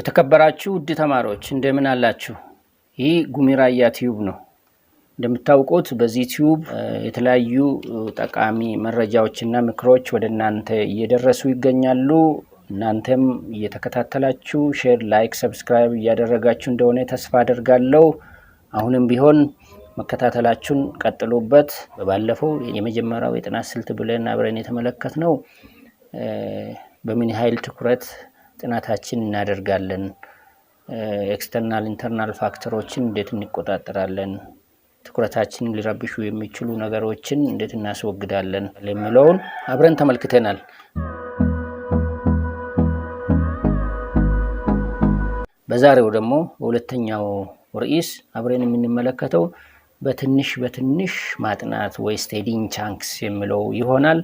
የተከበራችሁ ውድ ተማሪዎች እንደምን አላችሁ? ይህ ጉሚራያ ቲዩብ ነው። እንደምታውቁት በዚህ ቲዩብ የተለያዩ ጠቃሚ መረጃዎችና ምክሮች ወደ እናንተ እየደረሱ ይገኛሉ። እናንተም እየተከታተላችሁ ሼር፣ ላይክ፣ ሰብስክራይብ እያደረጋችሁ እንደሆነ ተስፋ አደርጋለሁ። አሁንም ቢሆን መከታተላችሁን ቀጥሉበት። በባለፈው የመጀመሪያው የጥናት ስልት ብለን አብረን የተመለከትነው በምን ኃይል ትኩረት ጥናታችን እናደርጋለን፣ ኤክስተርናል ኢንተርናል ፋክተሮችን እንዴት እንቆጣጠራለን፣ ትኩረታችንን ሊረብሹ የሚችሉ ነገሮችን እንዴት እናስወግዳለን የሚለውን አብረን ተመልክተናል። በዛሬው ደግሞ በሁለተኛው ርዕስ አብረን የምንመለከተው በትንሽ ማጥናት ወይ ስቴዲንግ ቻንክስ የሚለው ይሆናል።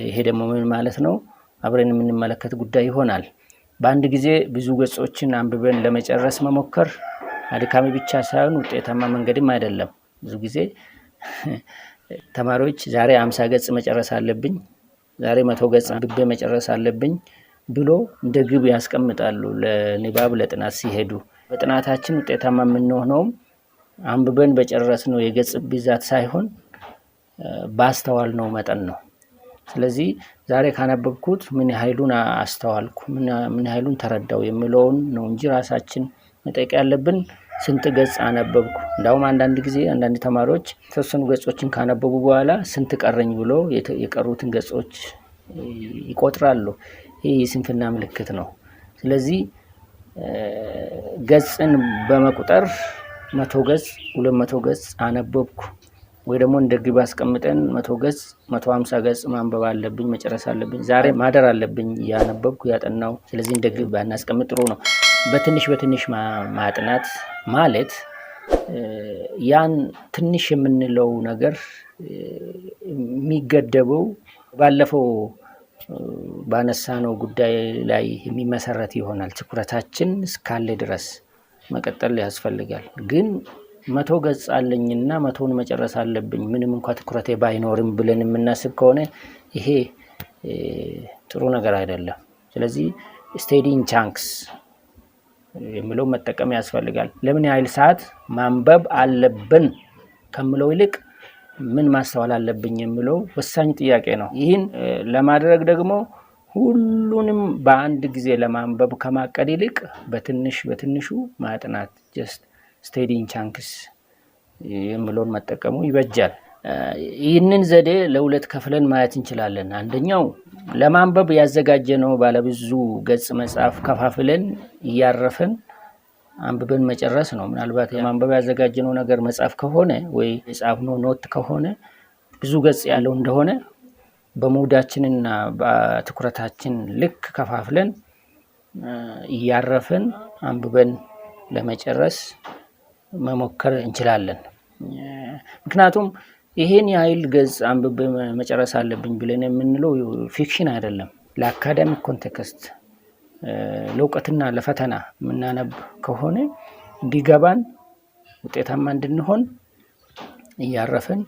ይሄ ደግሞ ምን ማለት ነው? አብረን የምንመለከት ጉዳይ ይሆናል። በአንድ ጊዜ ብዙ ገጾችን አንብበን ለመጨረስ መሞከር አድካሚ ብቻ ሳይሆን ውጤታማ መንገድም አይደለም። ብዙ ጊዜ ተማሪዎች ዛሬ 50 ገጽ መጨረስ አለብኝ፣ ዛሬ 100 ገጽ አንብቤ መጨረስ አለብኝ ብሎ እንደ ግብ ያስቀምጣሉ ለንባብ ለጥናት ሲሄዱ። በጥናታችን ውጤታማ የምንሆነው አንብበን በጨረስነው የገጽ ብዛት ሳይሆን ባስተዋልነው መጠን ነው። ስለዚህ ዛሬ ካነበብኩት ምን ያህሉን አስተዋልኩ፣ ምን ያህሉን ተረዳው የሚለውን ነው እንጂ ራሳችን መጠየቅ ያለብን ስንት ገጽ አነበብኩ። እንዳውም አንዳንድ ጊዜ አንዳንድ ተማሪዎች ተወሰኑ ገጾችን ካነበቡ በኋላ ስንት ቀረኝ ብሎ የቀሩትን ገጾች ይቆጥራሉ። ይህ የስንፍና ምልክት ነው። ስለዚህ ገጽን በመቁጠር 100 ገጽ 200 ገጽ አነበብኩ ወይ ደግሞ እንደ ግብ አስቀምጠን 100 ገጽ 150 ገጽ ማንበብ አለብኝ መጨረስ አለብኝ፣ ዛሬ ማደር አለብኝ ያነበብኩ ያጠናው፣ ስለዚህ እንደ ግብ ባናስቀምጥ ጥሩ ነው። በትንሽ ማጥናት ማለት ያን ትንሽ የምንለው ነገር የሚገደበው ባለፈው ባነሳነው ጉዳይ ላይ የሚመሰረት ይሆናል። ትኩረታችን እስካለ ድረስ መቀጠል ያስፈልጋል። ግን 100 ገጽ አለኝና 100ን መጨረስ አለብኝ ምንም እንኳን ትኩረቴ ባይኖርም ብለን የምናስብ ከሆነ ይሄ ጥሩ ነገር አይደለም። ስለዚህ ስቴዲንግ ቻንክስ የሚለው መጠቀም ያስፈልጋል። ለምን ያህል ሰዓት ማንበብ አለብን ከምለው ይልቅ ምን ማስተዋል አለብኝ የሚለው ወሳኝ ጥያቄ ነው። ይህን ለማድረግ ደግሞ ሁሉንም በአንድ ጊዜ ለማንበብ ከማቀድ ይልቅ በትንሹ ማጥናት ጀስት ስቴዲንግ ቻንክስ የሚለውን መጠቀሙ ይበጃል። ይህንን ዘዴ ለሁለት ከፍለን ማየት እንችላለን። አንደኛው ለማንበብ ያዘጋጀነው ባለብዙ ገጽ መጽሐፍ ከፋፍለን እያረፈን አንብበን መጨረስ ነው። ምናልባት ለማንበብ ያዘጋጀነው ነገር መጽሐፍ ከሆነ ወይ የጻፍነው ኖት ከሆነ ብዙ ገጽ ያለው እንደሆነ በሙዳችንና በትኩረታችን ልክ ከፋፍለን እያረፈን አንብበን ለመጨረስ መሞከር እንችላለን። ምክንያቱም ይሄን ያህል ገጽ አንብቤ መጨረስ አለብኝ ብለን የምንለው ፊክሽን አይደለም። ለአካዳሚክ ኮንቴክስት ለእውቀትና ለፈተና የምናነብ ከሆነ እንዲገባን ውጤታማ እንድንሆን እያረፈን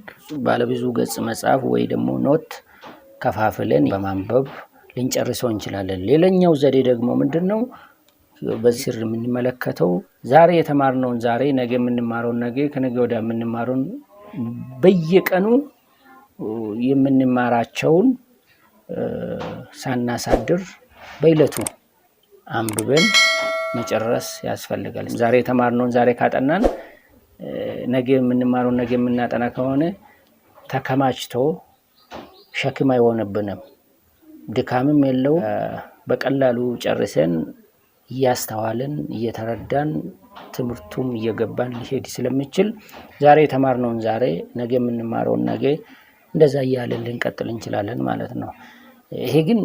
ባለብዙ ገጽ መጽሐፍ ወይ ደግሞ ኖት ከፋፍለን በማንበብ ልንጨርሰው እንችላለን። ሌላኛው ዘዴ ደግሞ ምንድነው? በዚህ ስር የምንመለከተው ዛሬ የተማርነውን ዛሬ፣ ነገ የምንማረውን ነገ፣ ከነገ ወዲያ የምንማረውን በየቀኑ የምንማራቸውን ሳናሳድር በእለቱ አንብበን መጨረስ ያስፈልጋል። ዛሬ የተማርነውን ዛሬ ካጠናን ነገ የምንማረውን ነገ የምናጠና ከሆነ ተከማችቶ ሸክም አይሆንብንም፣ ድካምም የለው። በቀላሉ ጨርሰን እያስተዋልን እየተረዳን ትምህርቱም እየገባን ሊሄድ ስለሚችል ዛሬ የተማርነውን ዛሬ፣ ነገ የምንማረውን ነገ፣ እንደዛ እያለን ልንቀጥል እንችላለን ማለት ነው። ይሄ ግን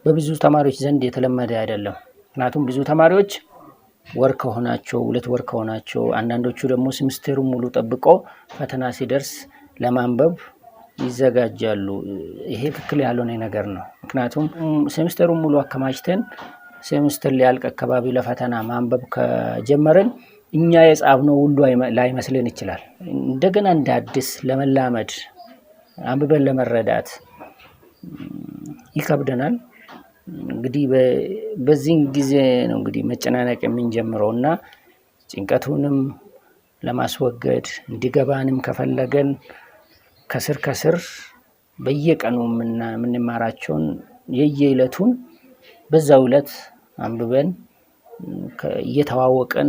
በብዙ ተማሪዎች ዘንድ የተለመደ አይደለም። ምክንያቱም ብዙ ተማሪዎች ወር ከሆናቸው 2 ወር ከሆናቸው፣ አንዳንዶቹ ደግሞ ሴሚስተሩን ሙሉ ጠብቆ ፈተና ሲደርስ ለማንበብ ይዘጋጃሉ። ይሄ ትክክል ያልሆነ ነገር ነው። ምክንያቱም ሴሚስተሩን ሙሉ አከማችተን ሴሚስተር ሊያልቅ አካባቢ ለፈተና ማንበብ ከጀመርን እኛ የጻፍነው ሁሉ ላይመስለን ይችላል። እንደገና እንደ አዲስ ለመላመድ አንብበን ለመረዳት ይከብደናል። እንግዲህ በዚህ ጊዜ ነው እንግዲህ መጨናነቅ የምንጀምረውና ጭንቀቱንም ለማስወገድ እንዲገባንም ከፈለገን ከስር በየቀኑ የምንማራቸውን የየዕለቱን በዛው ዕለት አንብበን እየተዋወቀን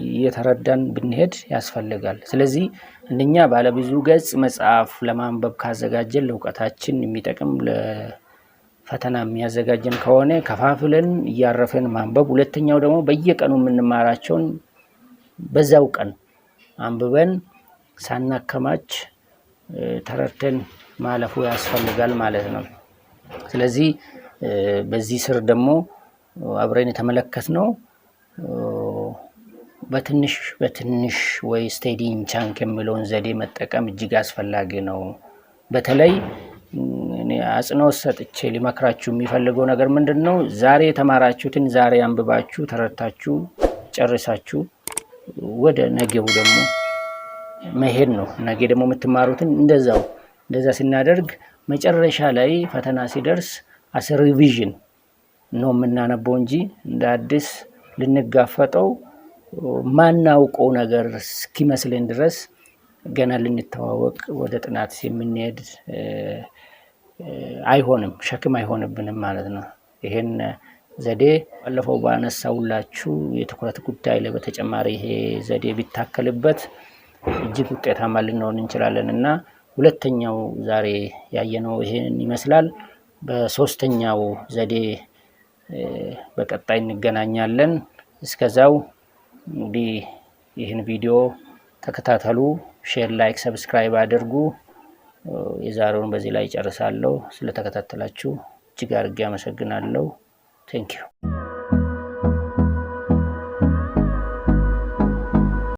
እየተረዳን ብንሄድ ያስፈልጋል። ስለዚህ እንደኛ ባለብዙ ገጽ መጽሐፍ ለማንበብ ካዘጋጀን ለእውቀታችን የሚጠቅም ለፈተና የሚያዘጋጀን ከሆነ ከፋፍለን እያረፈን ማንበብ፣ ሁለተኛው ደግሞ በየቀኑ የምንማራቸውን በዛው ቀን አንብበን ሳናከማች ተረድተን ማለፉ ያስፈልጋል ማለት ነው። ስለዚህ በዚህ ስር ደግሞ አብረን የተመለከትነው በትንሽ ወይ ስቴዲንግ ቻንክ የሚለውን ዘዴ መጠቀም እጅግ አስፈላጊ ነው። በተለይ እኔ አጽንኦት ሰጥቼ ሊመክራችሁ የሚፈልገው ነገር ምንድነው? ዛሬ የተማራችሁትን ዛሬ አንብባችሁ ተረድታችሁ ጨርሳችሁ ወደ ነገው ደግሞ መሄድ ነው። ነገ ደግሞ የምትማሩትን እንደዛ ስናደርግ መጨረሻ ላይ ፈተና ሲደርስ አስ ሪቪዥን ነው የምናነበው እንጂ እንደ አዲስ ልንጋፈጠው ማናውቀው ነገር እስኪመስለን ድረስ ገና ልንተዋወቅ ወደ ጥናት የምንሄድ አይሆንም፣ ሸክም አይሆንብንም ማለት ነው። ይሄን ዘዴ ባለፈው ባነሳውላችሁ የትኩረት ጉዳይ ላይ በተጨማሪ ይሄ ዘዴ ቢታከልበት እጅግ ውጤታማ ልንሆን እንችላለን እና ሁለተኛው ዛሬ ያየነው ይሄን ይመስላል። በሶስተኛው ዘዴ በቀጣይ እንገናኛለን። እስከዛው እንግዲህ ይህን ቪዲዮ ተከታተሉ፣ ሼር፣ ላይክ፣ ሰብስክራይብ አድርጉ። የዛሬውን በዚህ ላይ ጨርሳለሁ። ስለተከታተላችሁ እጅግ አድርጌ አመሰግናለሁ። ቴንኪው